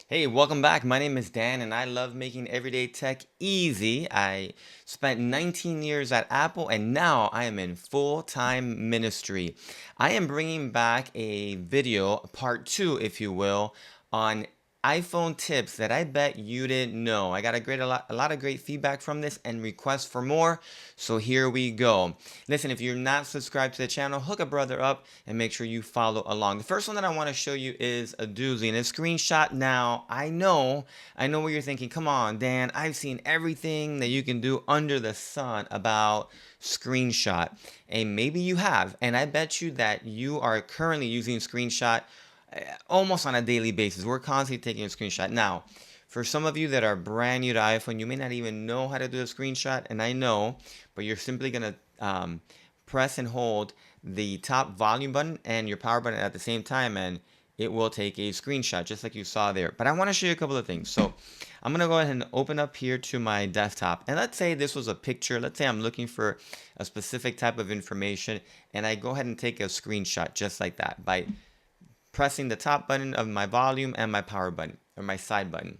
Hey, welcome back. My name is Dan and I love making everyday tech easy. I spent 19 years at Apple and now I am in full-time ministry. I am bringing back a video, part two, if you will, on iPhone tips that I bet you didn't know. I got a lot of great feedback from this and requests for more. So here we go. Listen, if you're not subscribed to the channel, hook a brother up and make sure you follow along. The first one that I want to show you is a doozy and a screenshot. Now, I know what you're thinking. Come on, Dan, I've seen everything that you can do under the sun about screenshot. And maybe you have. And I bet you that you are currently using screenshot almost on a daily basis. We're constantly taking a screenshot. Now, for some of you that are brand new to iPhone, you may not even know how to do a screenshot, and I know, but you're simply gonna press and hold the top volume button and your power button at the same time, and it will take a screenshot just like you saw there. But I want to show you a couple of things. So I'm gonna go ahead and open up here to my desktop, and let's say this was a picture. Let's say I'm looking for a specific type of information, and I go ahead and take a screenshot just like that by pressing the top button of my volume and my power button or my side button.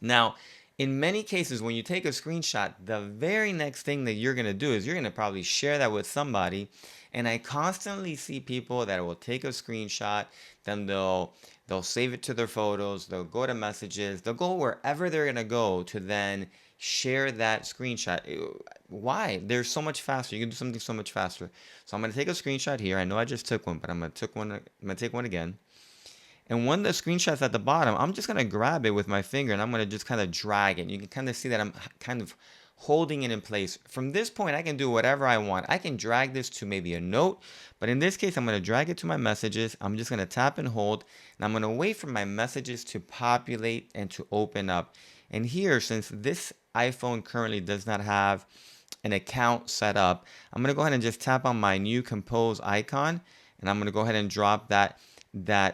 Now, in many cases, when you take a screenshot, the very next thing that you're going to do is you're going to probably share that with somebody. And I constantly see people that will take a screenshot, then they'll save it to their photos, they'll go to messages, they'll go wherever they're going to go to then share that screenshot. Why? They're so much faster. You can do something so much faster. So I'm going to take a screenshot here. I know I just took one, but I'm going to take one again. And when the screenshot's at the bottom, I'm just gonna grab it with my finger and I'm gonna just kind of drag it. You can kind of see that I'm kind of holding it in place. From this point, I can do whatever I want. I can drag this to maybe a note, but in this case, I'm gonna drag it to my messages. I'm just gonna tap and hold, and I'm gonna wait for my messages to populate and to open up. And here, since this iPhone currently does not have an account set up, I'm gonna go ahead and just tap on my new compose icon, and I'm gonna go ahead and drop that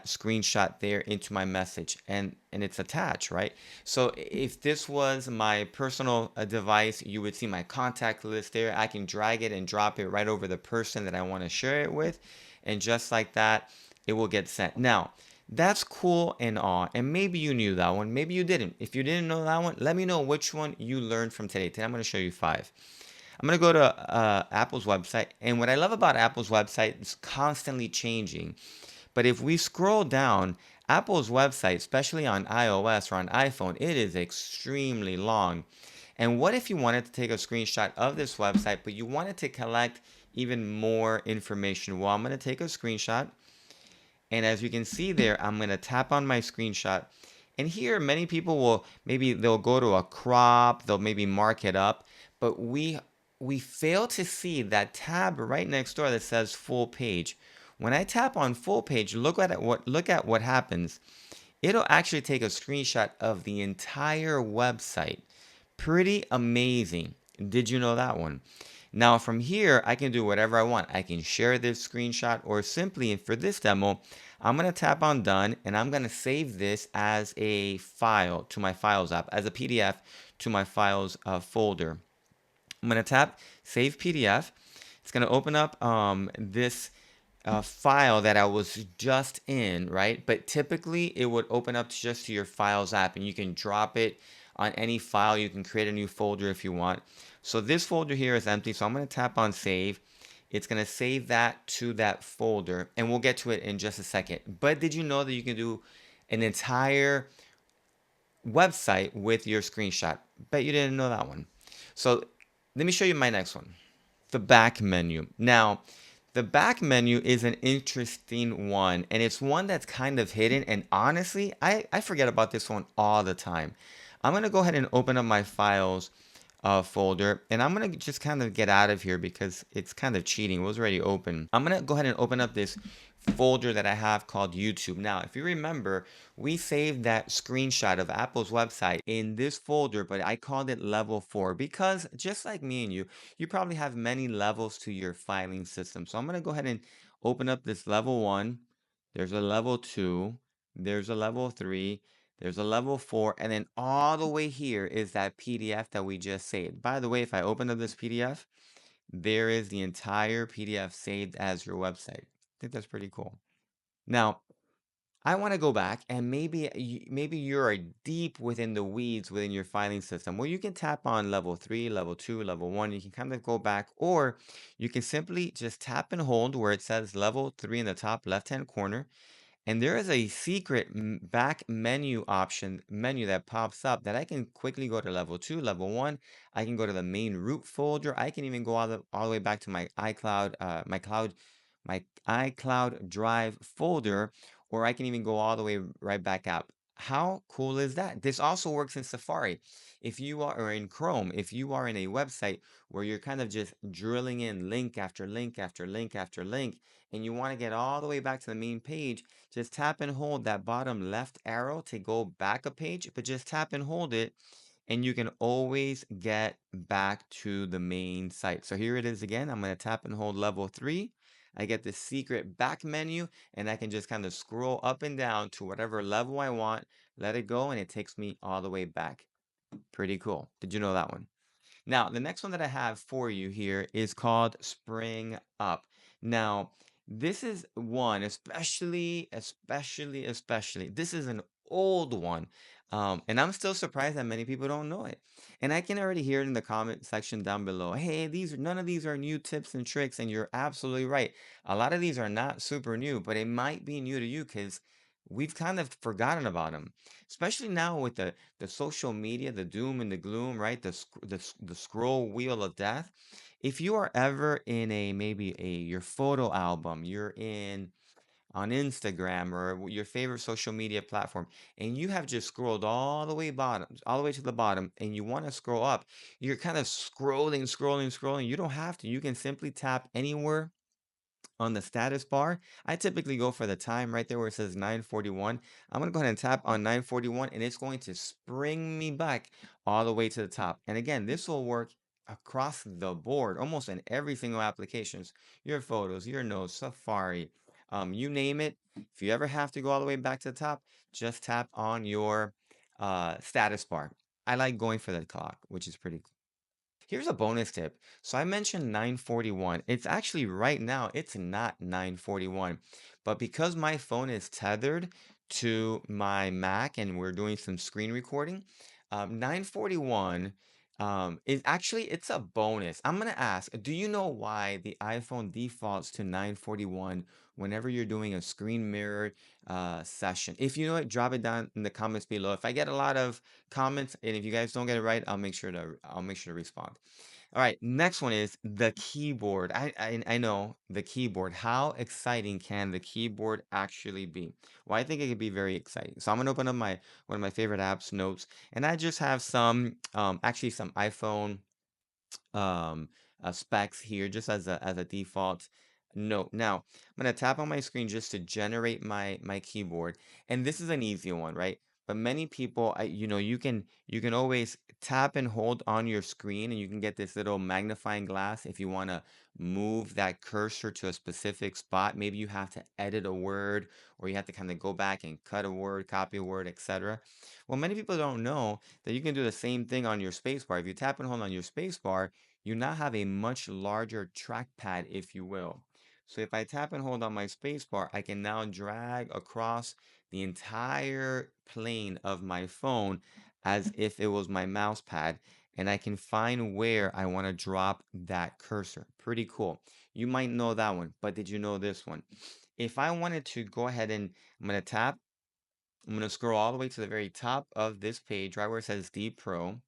screenshot there into my message, and it's attached, right? So if this was my personal device, you would see my contact list there. I can drag it and drop it right over the person that I want to share it with, and just like that, it will get sent. Now, that's cool and all, and maybe you knew that one, maybe you didn't. If you didn't know that one, let me know which one you learned from today. Today I'm going to show you five. I'm going to go to Apple's website, and what I love about Apple's website is constantly changing. But if we scroll down, Apple's website, especially on iOS or on iPhone, it is extremely long. And what if you wanted to take a screenshot of this website, but you wanted to collect even more information? Well, I'm going to take a screenshot. And as you can see there, I'm going to tap on my screenshot. And here, many people will maybe they'll go to a crop, they'll maybe mark it up, but we fail to see that tab right next door that says full page. When I tap on full page, look at what happens. It'll actually take a screenshot of the entire website. Pretty amazing. Did you know that one? Now from here, I can do whatever I want. I can share this screenshot or simply, and for this demo, I'm going to tap on done and I'm going to save this as a file to my files app, as a PDF to my files folder. I'm going to tap save PDF. It's going to open up this file that I was just in, right? But typically it would open up just to your files app and you can drop it on any file. You can create a new folder if you want. So this folder here is empty. So I'm going to tap on save. It's going to save that to that folder and we'll get to it in just a second. But did you know that you can do an entire website with your screenshot? Bet you didn't know that one. So let me show you my next one, the back menu. Now, the back menu is an interesting one, and it's one that's kind of hidden. And honestly, I forget about this one all the time. I'm going to go ahead and open up my files folder, and I'm going to just kind of get out of here because it's kind of cheating. It was already open. I'm going to go ahead and open up this folder that I have called YouTube. Now, if you remember, we saved that screenshot of Apple's website in this folder, but I called it level 4 because just like me and you probably have many levels to your filing system. So I'm going to go ahead and open up this level 1. There's a level 2. There's a level 3. There's a level 4. And then all the way here is that PDF that we just saved. By the way, if I open up this PDF, there is the entire PDF saved as your website. I think that's pretty cool. Now, I want to go back and maybe you're deep within the weeds within your filing system where you can tap on level 3, level 2, level 1. You can kind of go back, or you can simply just tap and hold where it says level 3 in the top left-hand corner. And there is a secret back menu menu that pops up that I can quickly go to level 2, level 1. I can go to the main root folder. I can even go all the way back to my iCloud, my iCloud Drive folder, or I can even go all the way right back up. How cool is that? This also works in Safari. If you are, or in Chrome, if you are in a website where you're kind of just drilling in link after link after link after link, and you want to get all the way back to the main page, just tap and hold that bottom left arrow to go back a page, but just tap and hold it, and you can always get back to the main site. So here it is again. I'm going to tap and hold level 3. I get the secret back menu, and I can just kind of scroll up and down to whatever level I want, let it go, and it takes me all the way back. Pretty cool. Did you know that one? Now, the next one that I have for you here is called Spring Up. Now, this is one, especially, this is an old one. And I'm still surprised that many people don't know it. And I can already hear it in the comment section down below. Hey, none of these are new tips and tricks, and you're absolutely right. A lot of these are not super new, but it might be new to you because we've kind of forgotten about them, especially now with the social media, the doom and the gloom, right? The scroll wheel of death. If you are ever in a maybe a your photo album, you're in on Instagram or your favorite social media platform, and you have just scrolled all the way to the bottom, and you want to scroll up, you're kind of scrolling. You don't have to. You can simply tap anywhere on the status bar. I typically go for the time right there where it says 9:41. I'm going to go ahead and tap on 9:41, and it's going to spring me back all the way to the top. And again, this will work across the board, almost in every single applications, your photos, your notes, Safari, you name it. If you ever have to go all the way back to the top, just tap on your status bar. I like going for the clock, which is pretty. Here's a bonus tip. So I mentioned 9:41. It's actually right now, it's not 9:41. But because my phone is tethered to my Mac and we're doing some screen recording, 9:41 is actually it's a bonus. I'm gonna ask, do you know why the iPhone defaults to 9:41 whenever you're doing a screen mirror session? If you know it, drop it down in the comments below. If I get a lot of comments, and if you guys don't get it right, I'll make sure to respond. All right, next one is the keyboard. I know the keyboard. How exciting can the keyboard actually be? Well, I think it could be very exciting. So I'm gonna open up my one of my favorite apps, Notes, and I just have some actually some iPhone specs here just as a default note. Now, I'm going to tap on my screen just to generate my keyboard. And this is an easy one, right? But many people, you can always tap and hold on your screen, and you can get this little magnifying glass if you want to move that cursor to a specific spot. Maybe you have to edit a word, or you have to kind of go back and cut a word, copy a word, etc. Well, many people don't know that you can do the same thing on your spacebar. If you tap and hold on your spacebar, you now have a much larger trackpad, if you will. So if I tap and hold on my spacebar, I can now drag across the entire plane of my phone as if it was my mouse pad, and I can find where I want to drop that cursor. Pretty cool. You might know that one, but did you know this one? If I wanted to go ahead and I'm going to tap, I'm going to scroll all the way to the very top of this page, right where it says D Pro.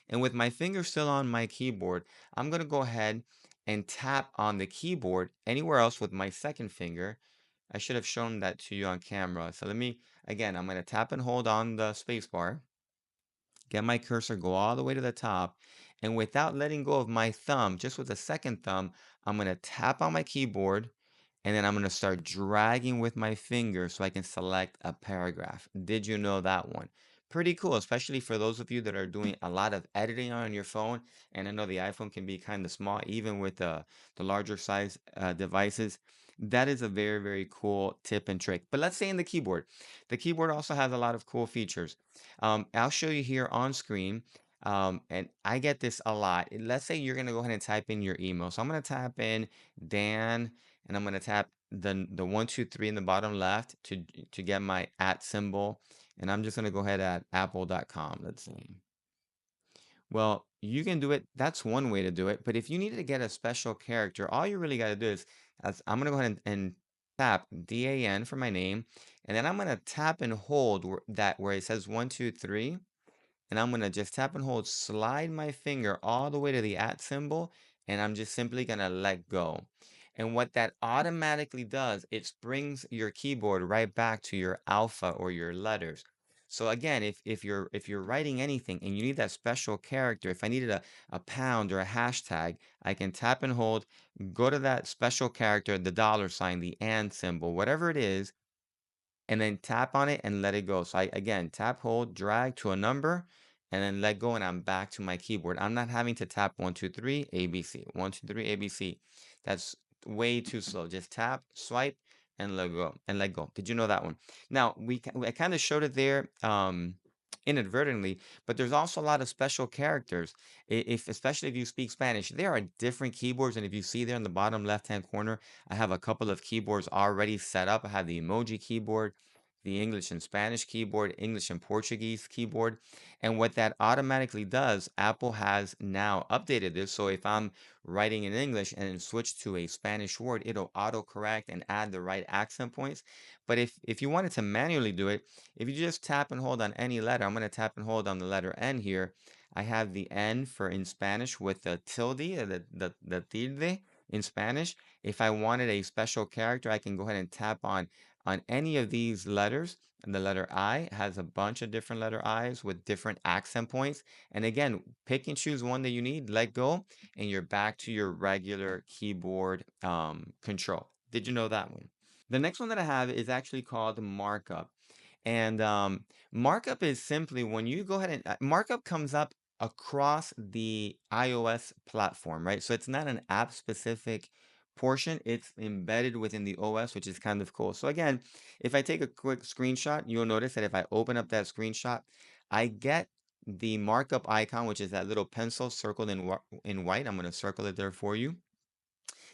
And with my finger still on my keyboard, I'm going to go ahead and tap on the keyboard anywhere else with my second finger. I should have shown that to you on camera. So again, I'm going to tap and hold on the spacebar, get my cursor, go all the way to the top, and without letting go of my thumb, just with the second thumb, I'm going to tap on my keyboard, and then I'm going to start dragging with my finger so I can select a paragraph. Did you know that one? Pretty cool, especially for those of you that are doing a lot of editing on your phone. And I know the iPhone can be kind of small, even with the larger size devices. That is a very, very cool tip and trick. But let's say in the keyboard. The keyboard also has a lot of cool features. I'll show you here on screen. And I get this a lot. Let's say you're going to go ahead and type in your email. So I'm going to type in Dan and I'm gonna tap the one, two, three in the bottom left to get my at symbol, and I'm just gonna go ahead at apple.com. Let's see. Well, you can do it. That's one way to do it. But if you needed to get a special character, all you really got to do is, as I'm going to go ahead and tap DAN for my name. And then I'm going to tap and hold where it says one, two, three, and I'm gonna just tap and hold, slide my finger all the way to the at symbol, and I'm just simply gonna let go. And what that automatically does, it brings your keyboard right back to your alpha or your letters. So again, if you're writing anything and you need that special character, if I needed a pound or a hashtag, I can tap and hold, go to that special character, the dollar sign, the and symbol, whatever it is, and then tap on it and let it go. So I again tap, hold, drag to a number, and then let go, and I'm back to my keyboard. I'm not having to tap 1, 2, 3, ABC, 1, 2, 3, ABC. That's way too slow. Just tap, swipe, and let go, and let go. Did you know that one? Now I kind of showed it there inadvertently, but there's also a lot of special characters. If especially if you speak Spanish, there are different keyboards, and if you see there in the bottom left hand corner, I have a couple of keyboards already set up. I have the emoji keyboard, the English and Spanish keyboard, English and Portuguese keyboard. And what that automatically does, Apple has now updated this. So if I'm writing in English and then switch to a Spanish word, it'll autocorrect and add the right accent points. But if you wanted to manually do it, if you just tap and hold on any letter, I'm going to tap and hold on the letter N here. I have the N for in Spanish with the tilde, the tilde in Spanish. If I wanted a special character, I can go ahead and tap on any of these letters. And the letter I has a bunch of different letter I's with different accent points. And again, pick and choose one that you need, let go, and you're back to your regular keyboard control. Did you know that one? The next one that I have is actually called markup. And markup is simply when you go ahead and markup comes up across the iOS platform, right? So it's not an app specific portion, it's embedded within the OS, which is kind of cool. So again, if I take a quick screenshot, you'll notice that if I open up that screenshot, I get the markup icon, which is that little pencil circled in white. I'm going to circle it there for you.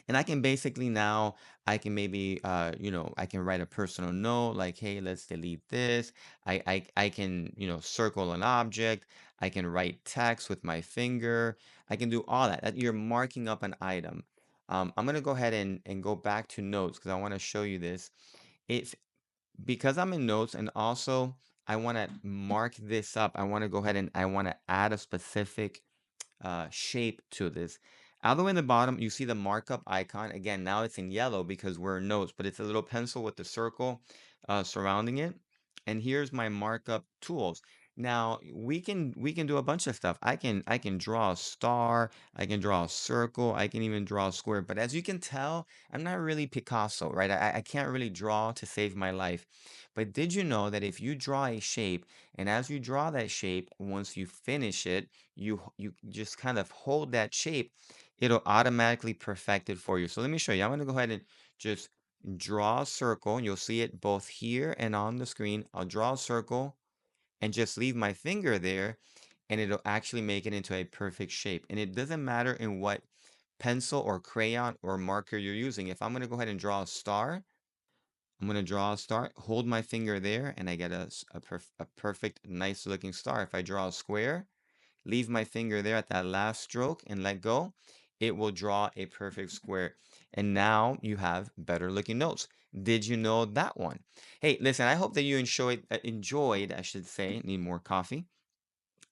And I can basically now, I can maybe, I can write a personal note like, hey, let's delete this. I can, circle an object. I can write text with my finger. I can do all that. You're marking up an item. I'm going to go ahead and go back to notes because I want to show you this. If Because I'm in notes and also I want to mark this up, I want to go ahead and I want to add a specific shape to this. All the way in the bottom, you see the markup icon. Again, now it's in yellow because we're in notes, but it's a little pencil with the circle surrounding it. And here's my markup tools. Now we can do a bunch of stuff. I can draw a star, I can draw a circle, I can even draw a square. But as you can tell, I'm not really Picasso, right? I can't really draw to save my life. But did you know that if you draw a shape, and as you draw that shape, once you finish it, you just kind of hold that shape, it'll automatically perfect it for you. So let me show you. I'm going to go ahead and just draw a circle. You'll see it both here and on the screen. I'll draw a circle and just leave my finger there, and it'll actually make it into a perfect shape. And it doesn't matter in what pencil or crayon or marker you're using. If I'm going to go ahead and draw a star, I'm going to draw a star, hold my finger there, and I get a perfect, nice looking star. If I draw a square, leave my finger there at that last stroke and let go, it will draw a perfect square. And now you have better looking notes. Did you know that one? Hey, listen, I hope that you enjoyed, I should say, need more coffee,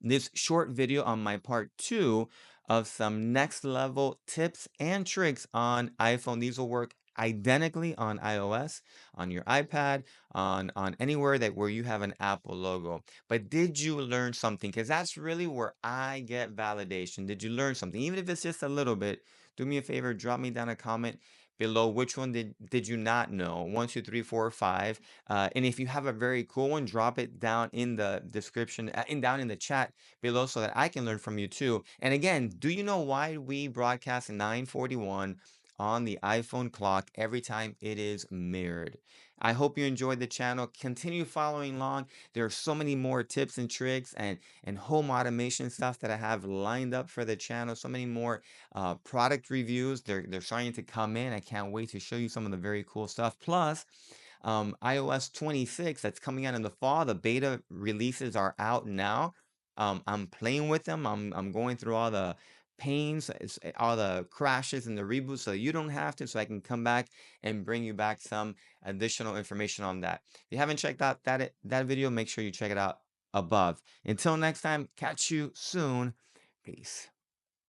this short video on my part two of some next level tips and tricks on iPhone. These will work identically on iOS, on your iPad, on anywhere that where you have an Apple logo. But did you learn something? Because that's really where I get validation. Did you learn something? Even if it's just a little bit, do me a favor, drop me down a comment below which one did you not know. 1, 2, 3, 4, 5. And if you have a very cool one, drop it down in the description, down in the chat below so that I can learn from you too. And again, do you know why we broadcast 9:41 on the iPhone clock every time it is mirrored. I hope you enjoyed the channel. Continue following along. There are so many more tips and tricks and home automation stuff that I have lined up for the channel. So many more product reviews. They're starting to come in. I can't wait to show you some of the very cool stuff. Plus, iOS 26 that's coming out in the fall. The beta releases are out now. I'm playing with them. I'm going through all the pains, all the crashes and the reboots, so you don't have to. So I can come back and bring you back some additional information on that. If you haven't checked out that video, make sure you check it out above. Until next time, catch you soon. Peace.